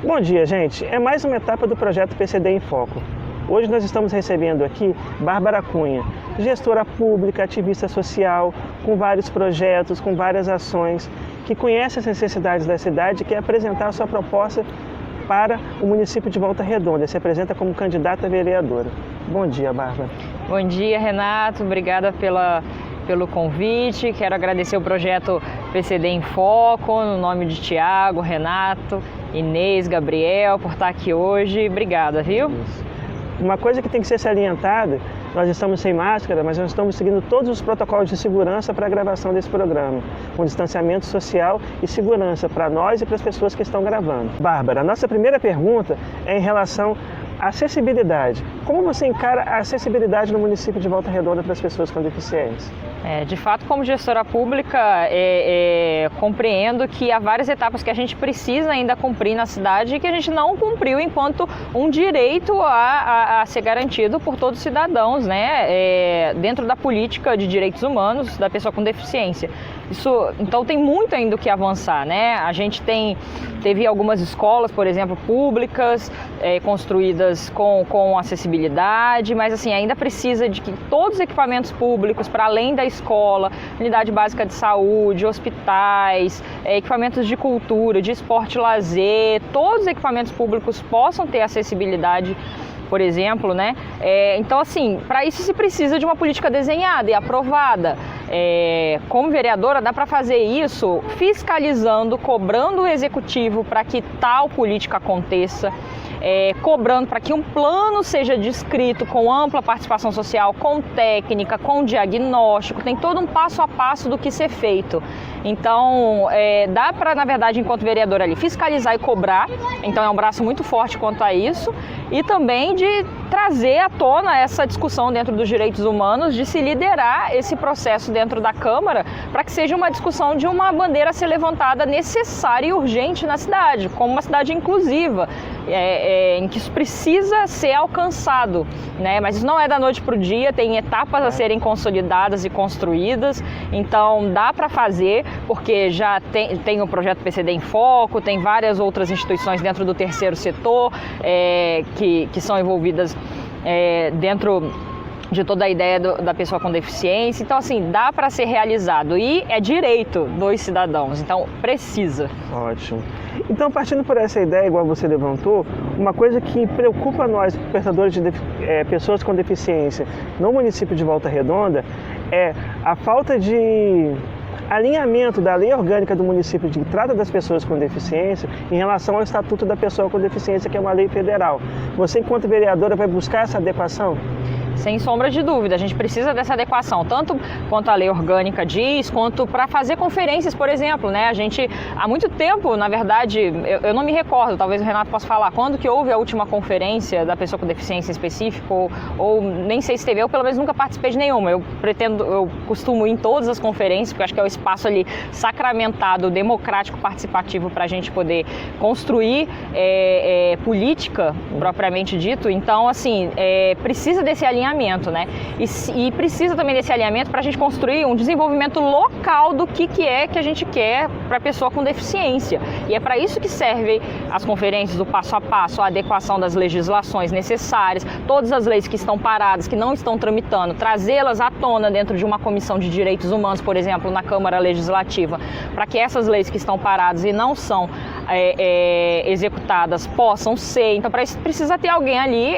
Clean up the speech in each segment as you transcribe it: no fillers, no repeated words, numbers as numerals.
Bom dia, gente. É mais uma etapa do projeto PCD em Foco. Hoje nós estamos recebendo aqui Bárbara Cunha, gestora pública, ativista social, com vários projetos, com várias ações, que conhece as necessidades da cidade e quer apresentar a sua proposta para o município de Volta Redonda. Se apresenta como candidata a vereadora. Bom dia, Bárbara. Bom dia, Renato. Obrigada pelo convite. Quero agradecer o projeto PCD em Foco, no nome de Tiago, Renato, Inês, Gabriel, por estar aqui hoje. Obrigada, viu? Uma coisa que tem que ser salientada, nós estamos sem máscara, mas nós estamos seguindo todos os protocolos de segurança para a gravação desse programa, com distanciamento social e segurança para nós e para as pessoas que estão gravando. Bárbara, a nossa primeira pergunta é em relação à acessibilidade. Como você encara a acessibilidade no município de Volta Redonda para as pessoas com deficiência? De fato, como gestora pública, compreendo que há várias etapas que a gente precisa ainda cumprir na cidade e que a gente não cumpriu enquanto um direito a ser garantido por todos os cidadãos, né? Dentro da política de direitos humanos da pessoa com deficiência. Então tem muito ainda o que avançar, né? A gente teve algumas escolas, por exemplo, públicas, construídas com acessibilidade, mas assim, ainda precisa de que todos os equipamentos públicos, para além da escola, unidade básica de saúde, hospitais, equipamentos de cultura, de esporte e lazer, todos os equipamentos públicos possam ter acessibilidade, por exemplo, né? Então, assim, para isso se precisa de uma política desenhada e aprovada. Como vereadora, dá para fazer isso fiscalizando, cobrando o executivo para que tal política aconteça. Cobrando para que um plano seja descrito com ampla participação social, com técnica, com diagnóstico, tem todo um passo a passo do que ser feito. Então, dá para, na verdade, enquanto vereadora ali, fiscalizar e cobrar, então é um braço muito forte quanto a isso, e também de trazer à tona essa discussão dentro dos direitos humanos, de se liderar esse processo dentro da Câmara, para que seja uma discussão de uma bandeira a ser levantada necessária e urgente na cidade, como uma cidade inclusiva, em que isso precisa ser alcançado, né? Mas isso não é da noite para o dia, tem etapas a serem consolidadas e construídas, então dá para fazer, porque já tem o projeto PCD em Foco, tem várias outras instituições dentro do terceiro setor que são envolvidas dentro de toda a ideia da pessoa com deficiência. Então, assim, dá para ser realizado e é direito dos cidadãos, então precisa. Ótimo. Então, partindo por essa ideia, igual você levantou, uma coisa que preocupa nós, portadores de pessoas com deficiência no município de Volta Redonda, é a falta de alinhamento da lei orgânica do município que trata das pessoas com deficiência em relação ao Estatuto da Pessoa com Deficiência, que é uma lei federal. Você, enquanto vereadora, vai buscar essa adequação? Sem sombra de dúvida, a gente precisa dessa adequação, tanto quanto a lei orgânica diz, quanto para fazer conferências, por exemplo, né? A gente, há muito tempo, na verdade, eu não me recordo, talvez o Renato possa falar, quando que houve a última conferência da pessoa com deficiência em específico, ou nem sei se teve, eu pelo menos nunca participei de nenhuma. Eu costumo ir em todas as conferências, porque acho que é o espaço ali sacramentado, democrático, participativo para a gente poder construir política, propriamente dito. Então, assim, precisa desse alinhamento, né? E precisa também desse alinhamento para a gente construir um desenvolvimento local do que é que a gente quer para a pessoa com deficiência. E é para isso que servem as conferências do passo a passo, a adequação das legislações necessárias, todas as leis que estão paradas, que não estão tramitando, trazê-las à tona dentro de uma comissão de direitos humanos, por exemplo, na Câmara Legislativa, para que essas leis que estão paradas e não são executadas possam ser. Então, para isso precisa ter alguém ali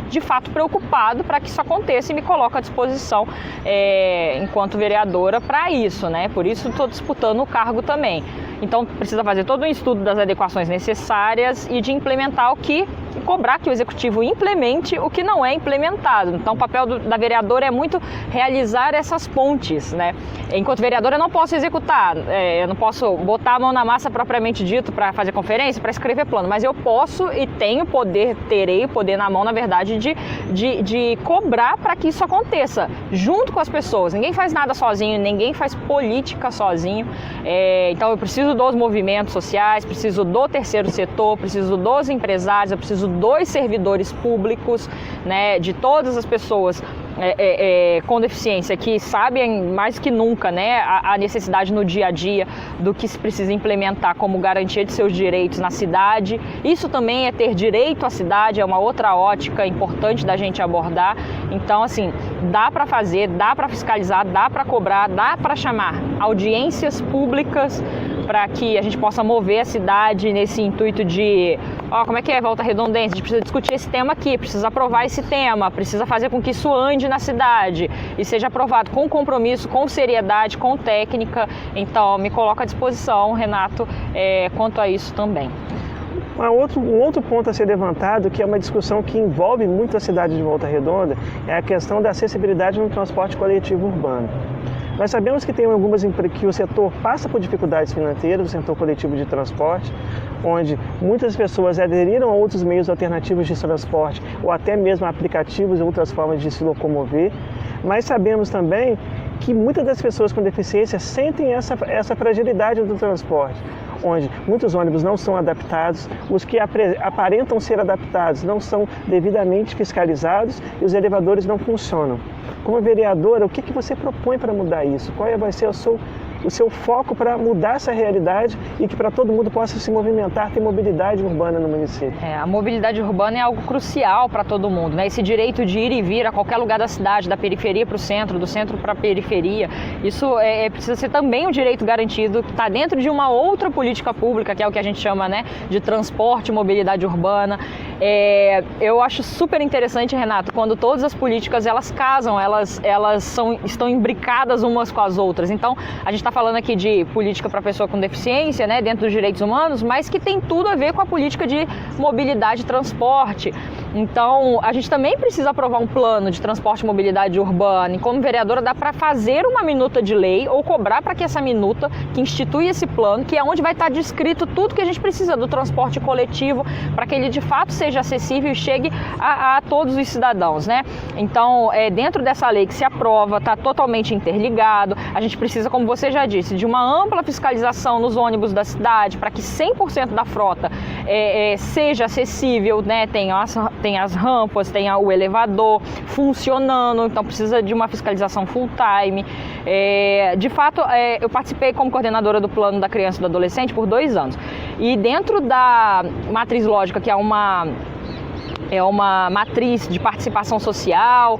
de fato preocupado para que isso aconteça e me coloco à disposição enquanto vereadora para isso, né? Por isso estou disputando o cargo também. Então precisa fazer todo um estudo das adequações necessárias e de implementar cobrar que o executivo implemente o que não é implementado. Então o papel da vereadora é muito realizar essas pontes, né? Enquanto vereadora eu não posso executar, eu não posso botar a mão na massa propriamente dito para fazer conferência, para escrever plano, mas eu posso e terei poder na mão, na verdade, de cobrar para que isso aconteça, junto com as pessoas. Ninguém faz nada sozinho, ninguém faz política sozinho. Então eu preciso dos movimentos sociais, preciso do terceiro setor, preciso dos empresários, eu preciso dos servidores públicos, né, de todas as pessoas com deficiência, que sabem mais que nunca, né, a necessidade no dia a dia do que se precisa implementar como garantia de seus direitos na cidade. Isso também é ter direito à cidade, é uma outra ótica importante da gente abordar. Então, assim, dá para fazer, dá para fiscalizar, dá para cobrar, dá para chamar audiências públicas para que a gente possa mover a cidade nesse intuito de, como é que é Volta Redondense? A gente precisa discutir esse tema aqui, precisa aprovar esse tema, precisa fazer com que isso ande na cidade e seja aprovado com compromisso, com seriedade, com técnica. Então, me coloco à disposição, Renato, quanto a isso também. Um outro ponto a ser levantado, que é uma discussão que envolve muito a cidade de Volta Redonda, é a questão da acessibilidade no transporte coletivo urbano. Nós sabemos que que o setor passa por dificuldades financeiras, o setor coletivo de transporte, onde muitas pessoas aderiram a outros meios alternativos de transporte ou até mesmo aplicativos e outras formas de se locomover, mas sabemos também que muitas das pessoas com deficiência sentem essa fragilidade do transporte, onde muitos ônibus não são adaptados, os que aparentam ser adaptados não são devidamente fiscalizados e os elevadores não funcionam. Como vereadora, o que você propõe para mudar isso? Qual vai ser o seu foco para mudar essa realidade e que para todo mundo possa se movimentar, ter mobilidade urbana no município? A mobilidade urbana é algo crucial para todo mundo, né? Esse direito de ir e vir a qualquer lugar da cidade, da periferia para o centro, do centro para a periferia, isso precisa ser também um direito garantido, que está dentro de uma outra política pública, que é o que a gente chama, né, de transporte e mobilidade urbana. Eu acho super interessante, Renato, quando todas as políticas elas casam, elas estão imbricadas umas com as outras. Então, a gente está falando aqui de política para pessoa com deficiência, né, dentro dos direitos humanos, mas que tem tudo a ver com a política de mobilidade e transporte. Então, a gente também precisa aprovar um plano de transporte e mobilidade urbana. E como vereadora, dá para fazer uma minuta de lei ou cobrar para que essa minuta, que institui esse plano, que é onde vai estar descrito tudo que a gente precisa do transporte coletivo, para que ele de fato seja acessível e chegue a todos os cidadãos, né? Então, dentro dessa lei que se aprova, está totalmente interligado. A gente precisa, como você já disse, de uma ampla fiscalização nos ônibus da cidade, para que 100% da frota seja acessível, né? Tem as rampas, tem o elevador funcionando, então precisa de uma fiscalização full time. De fato, eu participei como coordenadora do Plano da Criança e do Adolescente por 2 anos. E dentro da matriz lógica, que é uma matriz de participação social,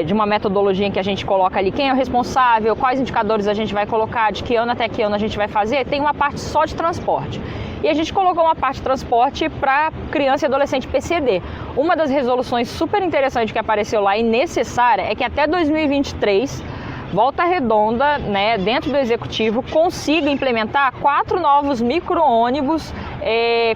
de uma metodologia em que a gente coloca ali quem é o responsável, quais indicadores a gente vai colocar, de que ano até que ano a gente vai fazer, tem uma parte só de transporte. E a gente colocou uma parte de transporte para criança e adolescente PCD. Uma das resoluções super interessantes que apareceu lá e necessária é que até 2023, Volta Redonda, né, dentro do Executivo, consiga implementar 4 novos micro-ônibus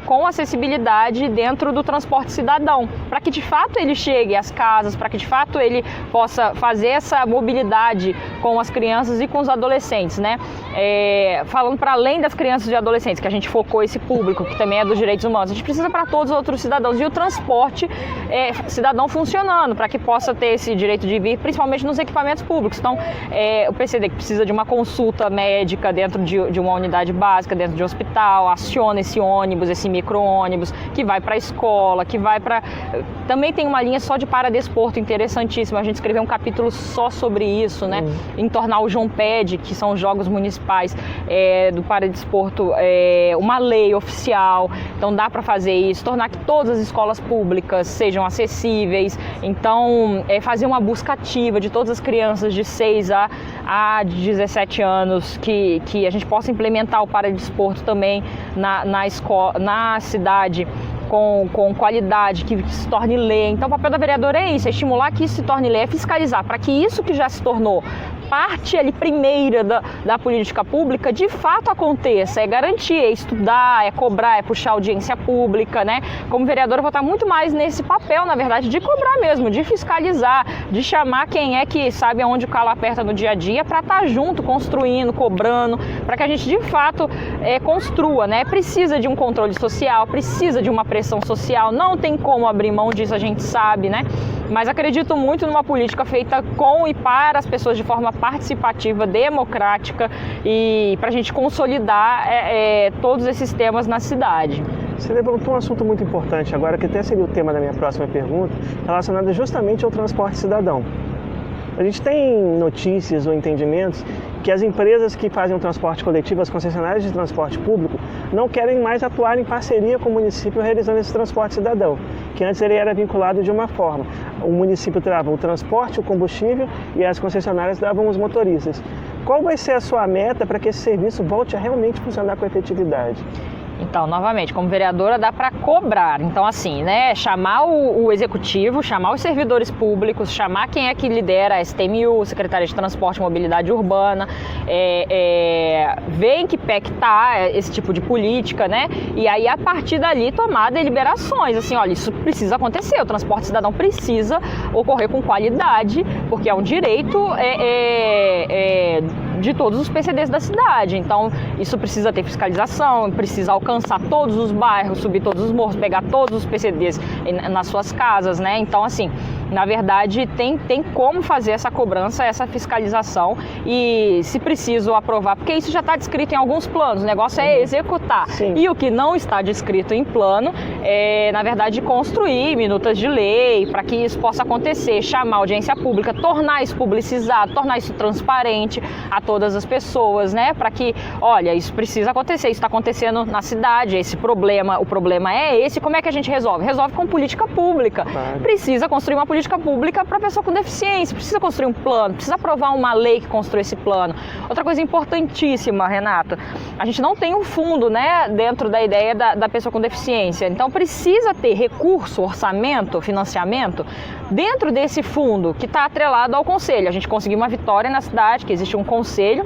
com acessibilidade dentro do transporte cidadão, para que de fato ele chegue às casas, para que de fato ele possa fazer essa mobilidade com as crianças e com os adolescentes, né? Falando para além das crianças e adolescentes, que a gente focou esse público, que também é dos direitos humanos, a gente precisa para todos os outros cidadãos, e o transporte cidadão funcionando, para que possa ter esse direito de vir, principalmente nos equipamentos públicos. Então, o PCD que precisa de uma consulta médica dentro de uma unidade básica, dentro de um hospital, aciona esse ônibus, esse micro-ônibus, que vai para a escola, que vai para... Também tem uma linha só de paradesporto interessantíssima, a gente escreveu um capítulo só sobre isso, né? Em tornar o JOMPED, que são os Jogos Municipais do Paradesporto, uma lei oficial. Então dá para fazer isso, tornar que todas as escolas públicas sejam acessíveis. Então, fazer uma busca ativa de todas as crianças de 6 a 17 anos, que a gente possa implementar o paradesporto também na cidade com qualidade, que se torne lei. Então o papel da vereadora é isso, é estimular que isso se torne lei, é fiscalizar, para que isso que já se tornou parte ali primeira da política pública de fato aconteça, é garantir, é estudar, é cobrar, é puxar audiência pública, né? Como vereadora eu vou estar muito mais nesse papel, na verdade, de cobrar mesmo, de fiscalizar, de chamar quem é que sabe aonde o calo aperta no dia a dia, para estar junto, construindo, cobrando, para que a gente de fato construa, né? Precisa de um controle social, precisa de uma pressão social, não tem como abrir mão disso, a gente sabe, né? Mas acredito muito numa política feita com e para as pessoas de forma participativa, democrática, e para a gente consolidar todos esses temas na cidade. Você levantou um assunto muito importante agora, que até seria o tema da minha próxima pergunta, relacionado justamente ao transporte cidadão. A gente tem notícias ou entendimentos que as empresas que fazem o transporte coletivo, as concessionárias de transporte público, não querem mais atuar em parceria com o município realizando esse transporte cidadão, que antes ele era vinculado de uma forma. O município trava o transporte, o combustível e as concessionárias travam os motoristas. Qual vai ser a sua meta para que esse serviço volte a realmente funcionar com efetividade? Então, novamente, como vereadora, dá para cobrar. Então, assim, né, chamar o executivo, chamar os servidores públicos, chamar quem é que lidera a STMU, Secretaria de Transporte e Mobilidade Urbana, ver em que pé que está esse tipo de política, né? E aí, a partir dali, tomar deliberações. Assim, olha, isso precisa acontecer, o transporte cidadão precisa ocorrer com qualidade, porque é um direito de todos os PCDs da cidade. Então, isso precisa ter fiscalização, precisa alcançar todos os bairros, subir todos os morros, pegar todos os PCDs nas suas casas, né? Então, assim, na verdade, tem como fazer essa cobrança, essa fiscalização e, se preciso, aprovar, porque isso já está descrito em alguns planos, o negócio é executar. Sim. E o que não está descrito em plano é, na verdade, construir minutas de lei para que isso possa acontecer, chamar a audiência pública, tornar isso publicizado, tornar isso transparente a todas as pessoas, né? Para que, olha, isso precisa acontecer, isso está acontecendo na cidade, esse problema, o problema é esse, como é que a gente resolve? Resolve com política pública. Claro. Precisa construir uma política pública para a pessoa com deficiência, precisa construir um plano, precisa aprovar uma lei que construa esse plano. Outra coisa importantíssima, Renata, a gente não tem um fundo, né, dentro da ideia da pessoa com deficiência, então precisa ter recurso, orçamento, financiamento dentro desse fundo que está atrelado ao conselho. A gente conseguiu uma vitória na cidade, que existe um conselho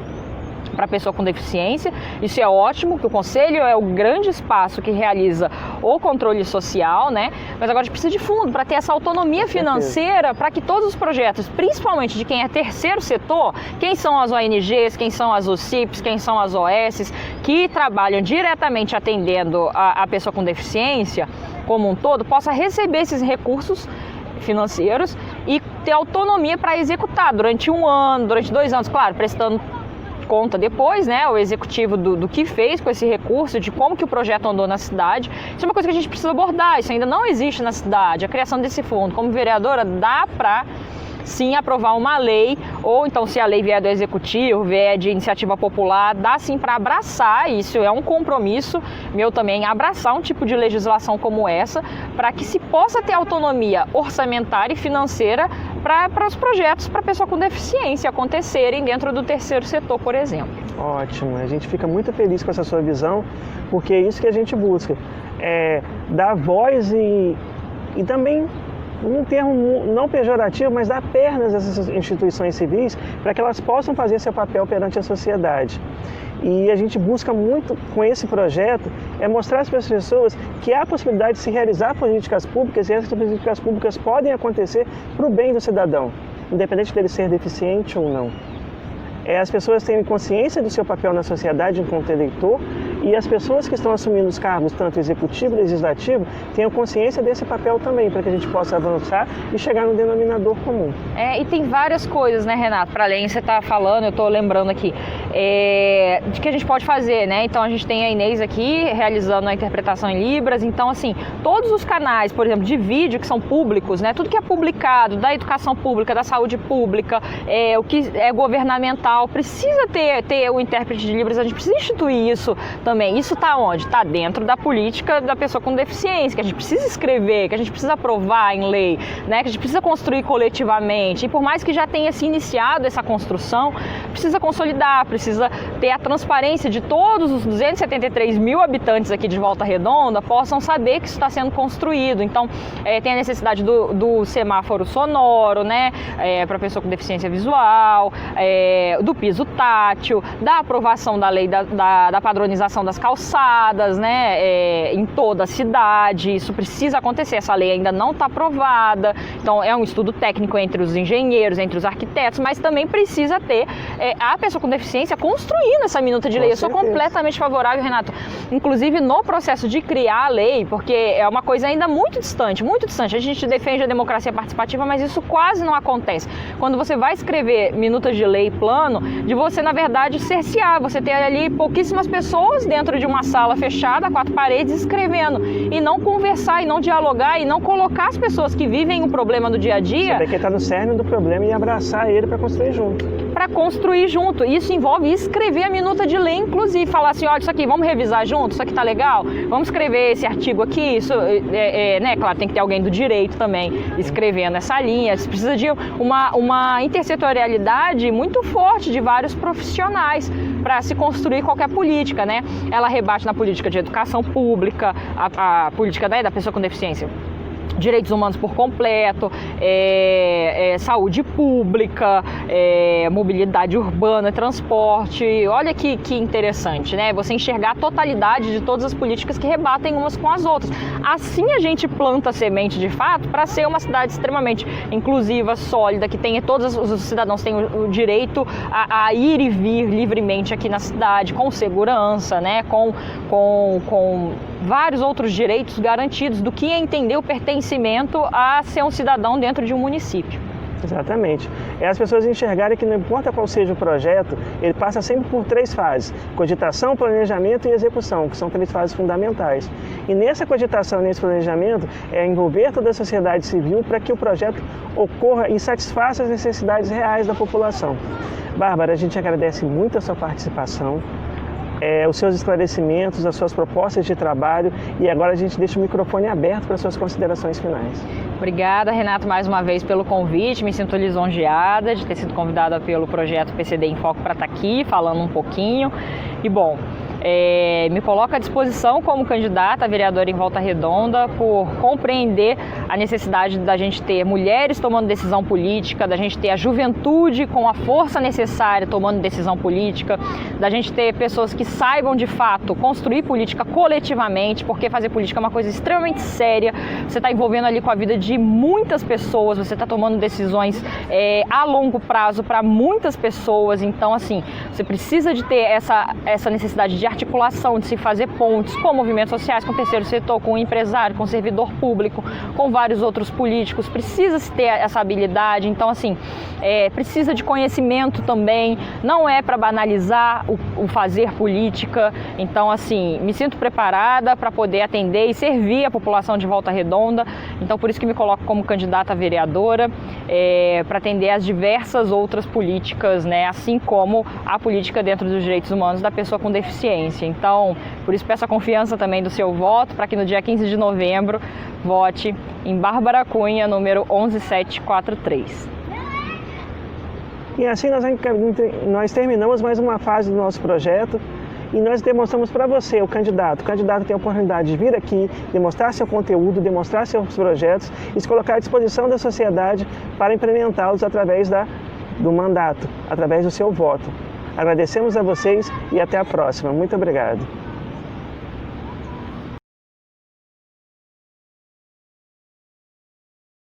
para a pessoa com deficiência, isso é ótimo, que o conselho é o grande espaço que realiza o controle social, né? Mas agora a gente precisa de fundo para ter essa autonomia financeira para que todos os projetos, principalmente de quem é terceiro setor, quem são as ONGs, quem são as OCIPs, quem são as OS, que trabalham diretamente atendendo a pessoa com deficiência como um todo, possa receber esses recursos financeiros e ter autonomia para executar durante 1 ano, durante 2 anos, claro, prestando conta depois, né, o executivo do que fez com esse recurso, de como que o projeto andou na cidade. Isso é uma coisa que a gente precisa abordar, isso ainda não existe na cidade, a criação desse fundo. Como vereadora, dá para sim aprovar uma lei, ou então se a lei vier do executivo, vier de iniciativa popular, dá sim para abraçar, isso é um compromisso meu também, abraçar um tipo de legislação como essa, para que se possa ter autonomia orçamentária e financeira para os projetos para a pessoa com deficiência acontecerem dentro do terceiro setor, por exemplo. Ótimo, a gente fica muito feliz com essa sua visão, porque é isso que a gente busca, dar voz e também, num termo não pejorativo, mas dar pernas a essas instituições civis para que elas possam fazer seu papel perante a sociedade. E a gente busca muito com esse projeto mostrar para as pessoas que há a possibilidade de se realizar políticas públicas e essas políticas públicas podem acontecer para o bem do cidadão, independente dele ser deficiente ou não. As pessoas têm consciência do seu papel na sociedade enquanto eleitor e as pessoas que estão assumindo os cargos, tanto executivo e legislativo, tenham consciência desse papel também, para que a gente possa avançar e chegar no denominador comum. E tem várias coisas, né, Renato? Para além, você está falando, eu estou lembrando aqui, de que a gente pode fazer, né? Então, a gente tem a Inês aqui realizando a interpretação em Libras. Então, assim, todos os canais, por exemplo, de vídeo que são públicos, né? Tudo que é publicado, da educação pública, da saúde pública, o que é governamental, precisa ter o intérprete de Libras, a gente precisa instituir isso também. Isso está onde? Está dentro da política da pessoa com deficiência, que a gente precisa escrever, que a gente precisa aprovar em lei, né? Que a gente precisa construir coletivamente. E por mais que já tenha se iniciado essa construção, precisa consolidar, precisa ter a transparência de todos os 273 mil habitantes aqui de Volta Redonda possam saber que isso está sendo construído. Então, tem a necessidade do semáforo sonoro, né? Para pessoa com deficiência visual, do piso tátil, da aprovação da lei da padronização das calçadas, né, em toda a cidade. Isso precisa acontecer, essa lei ainda não está aprovada, então é um estudo técnico entre os engenheiros, entre os arquitetos, mas também precisa ter a pessoa com deficiência construir genuína essa minuta de lei. Eu sou certeza. completamente favorável, Renato. Inclusive no processo de criar a lei, porque é uma coisa ainda muito distante, muito distante. A gente defende a democracia participativa, mas isso quase não acontece. Quando você vai escrever minutas de lei, plano, de você, na verdade, cercear, você ter ali pouquíssimas pessoas dentro de uma sala fechada, 4 paredes, escrevendo, e não conversar, e não dialogar, e não colocar as pessoas que vivem o problema do dia a dia... Saber que está no cerne do problema e abraçar ele para construir junto. Para construir junto. Isso envolve escrever a minuta de lei, inclusive, falar assim, olha, isso aqui, vamos revisar junto, isso aqui tá legal, vamos escrever esse artigo aqui, isso, né, claro, tem que ter alguém do direito também escrevendo essa linha, você precisa de uma intersetorialidade muito forte de vários profissionais para se construir qualquer política, né? Ela rebate na política de educação pública, a política da pessoa com deficiência, direitos humanos por completo, saúde pública, mobilidade urbana, transporte. Olha que interessante, né? Você enxergar a totalidade de todas as políticas que rebatem umas com as outras. Assim a gente planta a semente de fato para ser uma cidade extremamente inclusiva, sólida, que tenha todos os cidadãos têm o direito a ir e vir livremente aqui na cidade, com segurança, né? Com vários outros direitos garantidos do que é entender o pertencimento a ser um cidadão dentro de um município. Exatamente. É as pessoas enxergarem que não importa qual seja o projeto, ele passa sempre por 3 fases: cogitação, planejamento e execução, que são 3 fases fundamentais. E nessa cogitação, nesse planejamento, é envolver toda a sociedade civil para que o projeto ocorra e satisfaça as necessidades reais da população. Bárbara, a gente agradece muito a sua participação, os seus esclarecimentos, as suas propostas de trabalho, e agora a gente deixa o microfone aberto para suas considerações finais. Obrigada, Renato, mais uma vez pelo convite, me sinto lisonjeada de ter sido convidada pelo projeto PCD em Foco para estar aqui falando um pouquinho. E bom, me coloco à disposição como candidata a vereadora em Volta Redonda por compreender a necessidade da gente ter mulheres tomando decisão política, da gente ter a juventude com a força necessária tomando decisão política, da gente ter pessoas que saibam de fato construir política coletivamente, porque fazer política é uma coisa extremamente séria, você está envolvendo ali com a vida de muitas pessoas, você está tomando decisões a longo prazo para muitas pessoas, então assim, você precisa de ter essa necessidade de articulação, de se fazer pontes com movimentos sociais, com o terceiro setor, com o empresário, com o servidor público, com vários outros políticos, precisa-se ter essa habilidade, então assim, precisa de conhecimento também, não é para banalizar o fazer política, então assim, me sinto preparada para poder atender e servir a população de Volta Redonda, então por isso que me coloco como candidata a vereadora, para atender as diversas outras políticas, né, assim como a política dentro dos direitos humanos da pessoa com deficiência. Então, por isso peço a confiança também do seu voto, para que no dia 15 de novembro vote em Bárbara Cunha, número 11743. E assim nós terminamos mais uma fase do nosso projeto e nós demonstramos para você, o candidato. O candidato tem a oportunidade de vir aqui, demonstrar seu conteúdo, demonstrar seus projetos e se colocar à disposição da sociedade para implementá-los através do mandato, através do seu voto. Agradecemos a vocês e até a próxima. Muito obrigado.